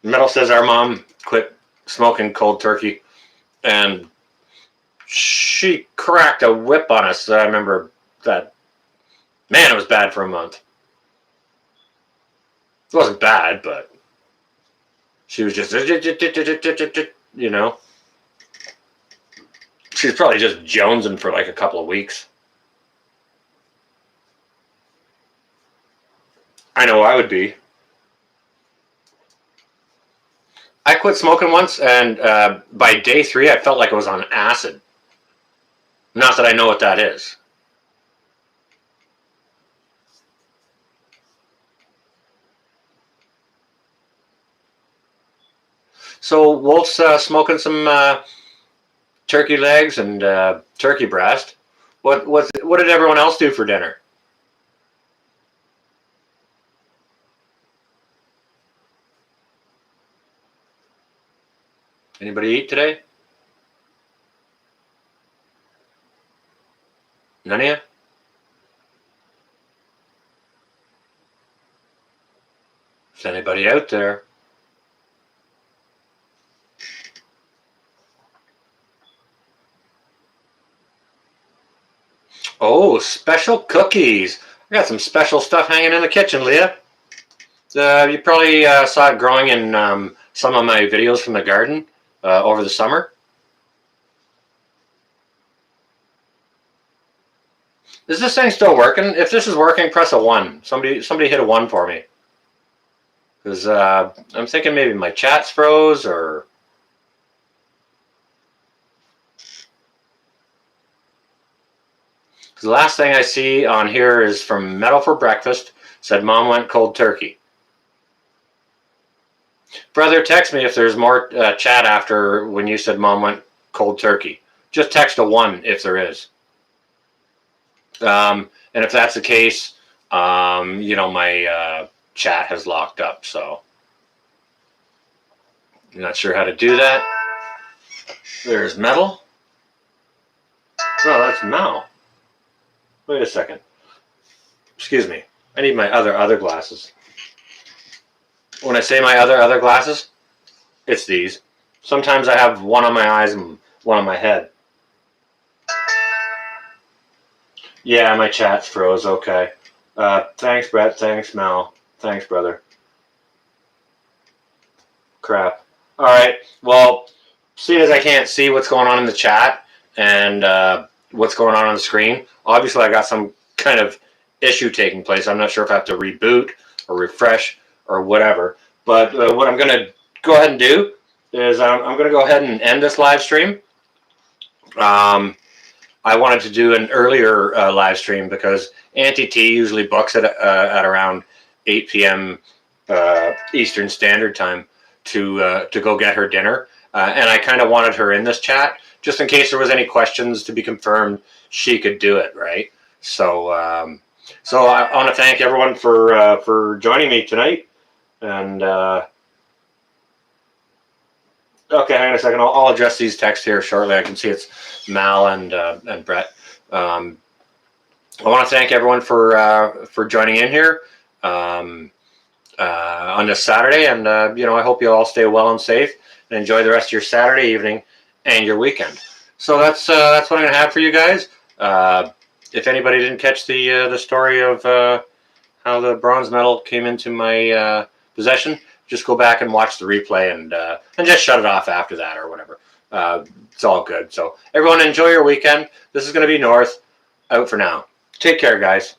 Metal says our mom quit smoking cold turkey, and she cracked a whip on us. I remember Man, it was bad for a month. It wasn't bad, but she was just, you know. She was probably just jonesing for like a couple of weeks. I know I would be. I quit smoking once, and by day 3, I felt like I was on acid. Not that I know what that is. So Wolf's smoking some turkey legs and turkey breast. What did everyone else do for dinner? Anybody eat today? None of you? Is anybody out there? Oh, special cookies. I got some special stuff hanging in the kitchen, Leah. You probably saw it growing in some of my videos from the garden over the summer. Is this thing still working? If this is working, press a 1. Somebody hit a 1 for me. Because I'm thinking maybe my chat's froze or... The last thing I see on here is from Metal for Breakfast. Said mom went cold turkey. Brother, text me if there's more chat after when you said mom went cold turkey. Just text a 1 if there is. And if that's the case, you know, my chat has locked up, so I'm not sure how to do that. There's Metal. Oh, that's Mal. Wait a second. Excuse me. I need my other glasses. When I say my other glasses, it's these. Sometimes I have one on my eyes and one on my head. Yeah, my chat's froze. Okay. Thanks, Brett. Thanks, Mal. Thanks, brother. Crap. All right. Well, seeing as I can't see what's going on in the chat and what's going on the screen, obviously I got some kind of issue taking place. I'm not sure if I have to reboot or refresh or whatever. But what I'm going to go ahead and do is I'm going to go ahead and end this live stream. I wanted to do an earlier live stream because Auntie T usually books it at around 8 p.m. Eastern Standard Time to go get her dinner. And I kind of wanted her in this chat just in case there was any questions to be confirmed. She could do it, right? So so I want to thank everyone for joining me tonight. And okay, hang on a second. I'll address these texts here shortly. I can see it's Mal and Brett. I want to thank everyone for joining in here on this Saturday, and you know, I hope you all stay well and safe and enjoy the rest of your Saturday evening and your weekend. So that's what I'm gonna have for you guys. If anybody didn't catch the story of how the bronze medal came into my possession, just go back and watch the replay and just shut it off after that or whatever. It's all good. So everyone enjoy your weekend. This is going to be North out for now. Take care, guys.